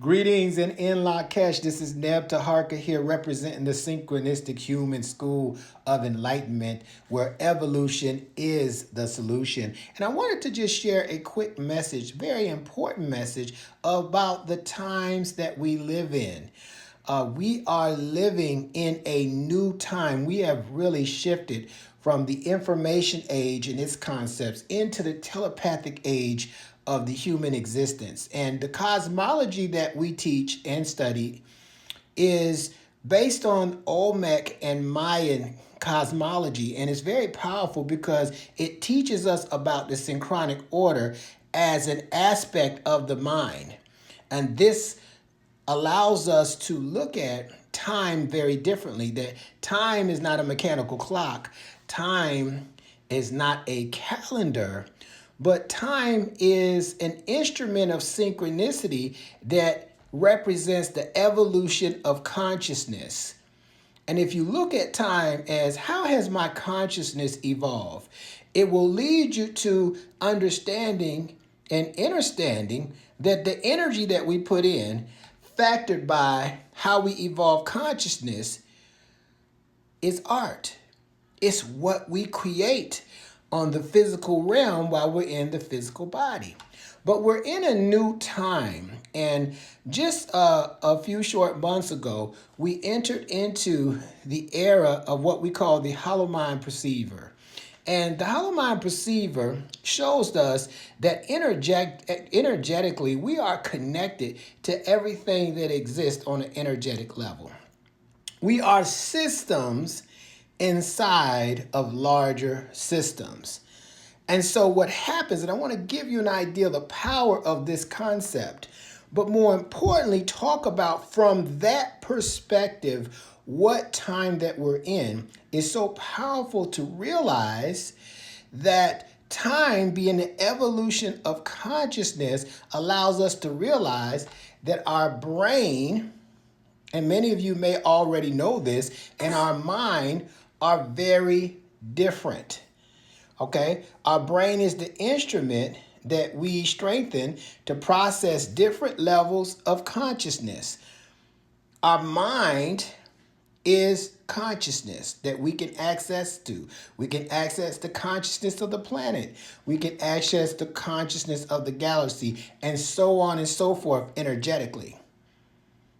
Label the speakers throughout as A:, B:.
A: Greetings and in Lakesh. This is Neb Taharka here representing the synchronistic human school of enlightenment where evolution is the solution. And I wanted to just share a quick message, very important message about the times that we live in. We are living in a new time. We have really shifted from the information age and its concepts into the telepathic age of the human existence. And the cosmology that we teach and study is based on Olmec and Mayan cosmology. And it's very powerful because it teaches us about the synchronic order as an aspect of the mind. And this allows us to look at time very differently. That time is not a mechanical clock. Time is not a calendar, but time is an instrument of synchronicity that represents the evolution of consciousness. And if you look at time as how has my consciousness evolved, it will lead you to understanding and understanding that the energy that we put in, factored by how we evolve consciousness, is art. It's what we create on the physical realm while we're in the physical body. But we're in a new time. And just a few short months ago, we entered into the era of what we call the hollow mind perceiver. And the hollow mind perceiver shows us that energetically we are connected to everything that exists on an energetic level. We are systems inside of larger systems. And so what happens, and I want to give you an idea of the power of this concept, but more importantly, talk about from that perspective what time that we're in is so powerful to realize that time being the evolution of consciousness allows us to realize that our brain, and many of you may already know this, and our mind are very different. Okay? Our brain is the instrument that we strengthen to process different levels of consciousness. Our mind is consciousness that we can access to. We can access the consciousness of the planet. We can access the consciousness of the galaxy, and so on and so forth energetically.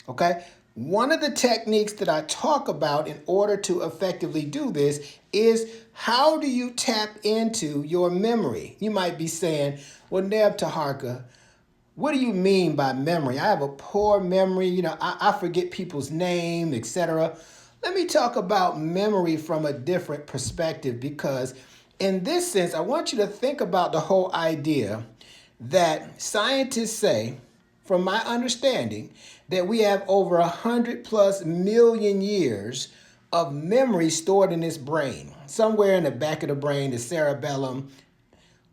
A: Okay? One of the techniques that I talk about in order to effectively do this is how do you tap into your memory? You might be saying, well, Neb Taharka, what do you mean by memory? I have a poor memory. I forget people's name, etc. Let me talk about memory from a different perspective, because in this sense, I want you to think about the whole idea that scientists say, from my understanding, that we have over 100+ million years of memory stored in this brain, somewhere in the back of the brain, the cerebellum,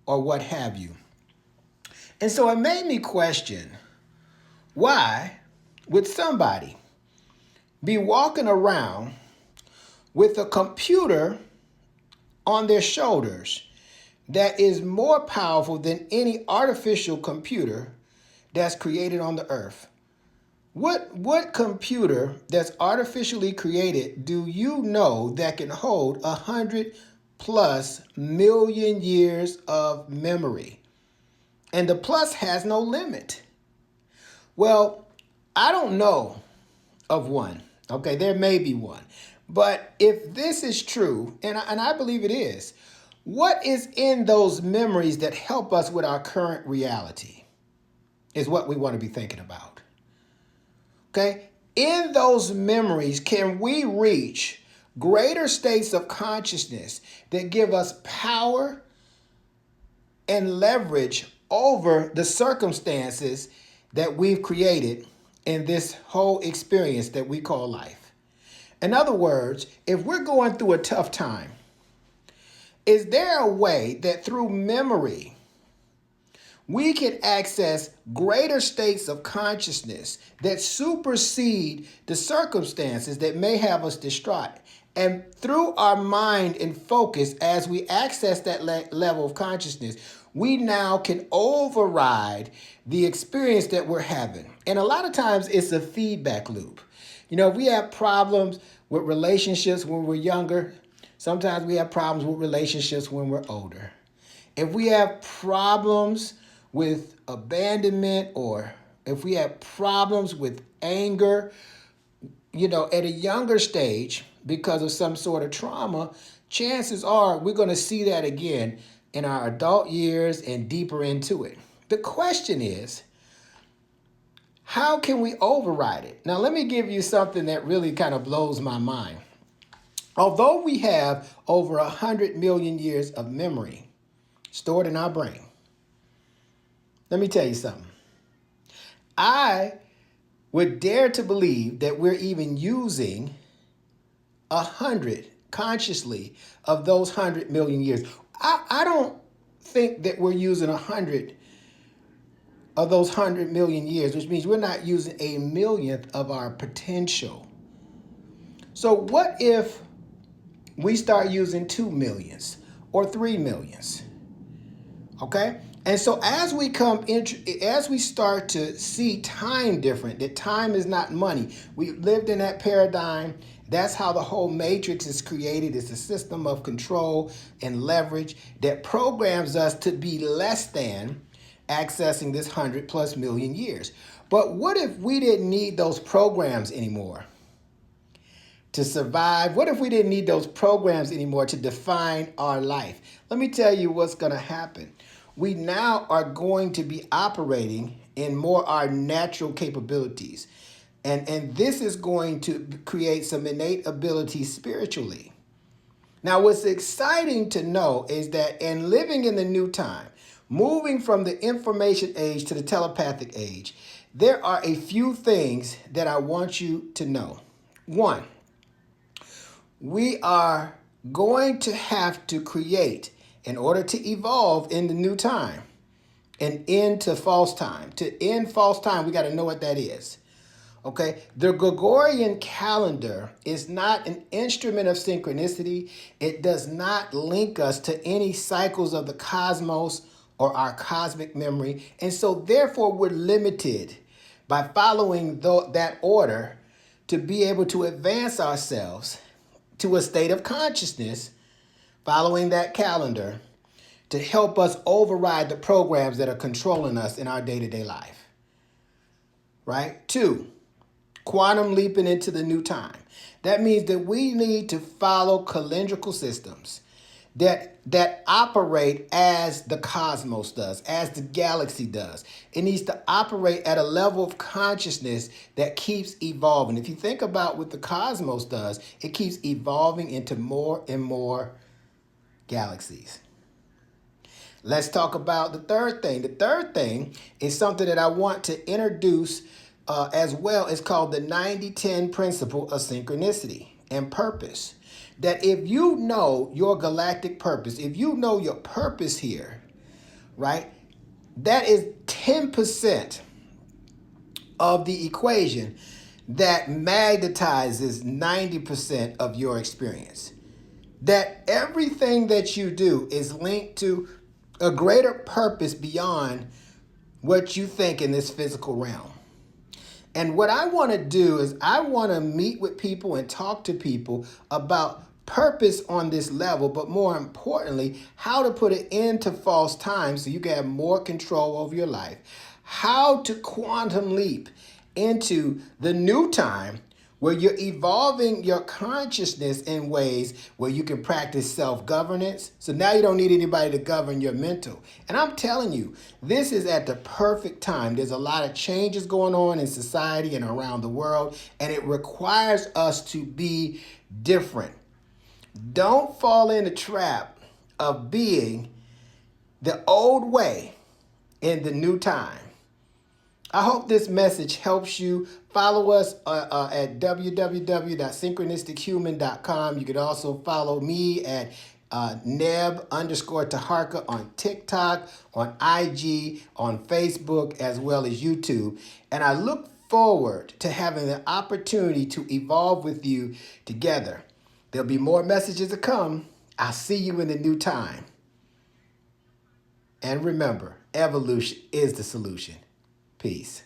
A: or what have you. And so it made me question, why would somebody be walking around with a computer on their shoulders that is more powerful than any artificial computer that's created on the earth? What computer that's artificially created do you know that can hold 100+ million years of memory? And the plus has no limit. Well, I don't know of one. Okay, there may be one. But if this is true, and I believe it is, what is in those memories that help us with our current reality is what we want to be thinking about. Okay? In those memories, can we reach greater states of consciousness that give us power and leverage over the circumstances that we've created in this whole experience that we call life? In other words, if we're going through a tough time, is there a way that through memory we can access greater states of consciousness that supersede the circumstances that may have us distraught? And through our mind and focus, as we access that level of consciousness, we now can override the experience that we're having. And a lot of times it's a feedback loop. You know, if we have problems with relationships when we're younger, sometimes we have problems with relationships when we're older. If we have problems with abandonment, or if we have problems with anger, you know, at a younger stage because of some sort of trauma, chances are we're going to see that again in our adult years and deeper into it. The question is, how can we override it? Now, let me give you something that really kind of blows my mind. Although we have over 100 million years of memory stored in our brain, let me tell you something. I would dare to believe that we're even using 100 consciously of those 100 million years. I don't think that we're using 100 of those 100 million years, which means we're not using a millionth of our potential. So what if we start using 2 millions or 3 millions? Okay? And so as we start to see time different, that time is not money. We lived in that paradigm. That's how the whole matrix is created. It's a system of control and leverage that programs us to be less than accessing this 100 plus million years. But what if we didn't need those programs anymore to survive? What if we didn't need those programs anymore to define our life? Let me tell you what's going to happen. We now are going to be operating in more our natural capabilities. And this is going to create some innate abilities spiritually. Now, what's exciting to know is that in living in the new time, moving from the information age to the telepathic age, there are a few things that I want you to know. One, we are going to have to create, in order to evolve in the new time, an end to false time. To end false time, we got to know what that is. Okay, the Gregorian calendar is not an instrument of synchronicity. It does not link us to any cycles of the cosmos or our cosmic memory. And so therefore we're limited by following that order to be able to advance ourselves to a state of consciousness following that calendar to help us override the programs that are controlling us in our day-to-day life. Right? 2, quantum leaping into the new time. That means that we need to follow calendrical systems that operate as the cosmos does, as the galaxy does. It needs to operate at a level of consciousness that keeps evolving. If you think about what the cosmos does, it keeps evolving into more and more galaxies. Let's talk about the third thing. The third thing is something that I want to introduce as well. It's called the 90-10 principle of synchronicity and purpose. That if you know your galactic purpose, if you know your purpose here, right, that is 10% of the equation that magnetizes 90% of your experience. That everything that you do is linked to a greater purpose beyond what you think in this physical realm. And what I want to do is I want to meet with people and talk to people about purpose on this level, but more importantly, how to put an end to false time so you can have more control over your life, how to quantum leap into the new time where you're evolving your consciousness in ways where you can practice self-governance. So now you don't need anybody to govern your mental. And I'm telling you, this is at the perfect time. There's a lot of changes going on in society and around the world, and it requires us to be different. Don't fall in the trap of being the old way in the new time. I hope this message helps you. Follow us at www.synchronistichuman.com. You can also follow me at Neb_Taharka on TikTok, on IG, on Facebook, as well as YouTube. And I look forward to having the opportunity to evolve with you together. There'll be more messages to come. I'll see you in the new time. And remember, evolution is the solution. Peace.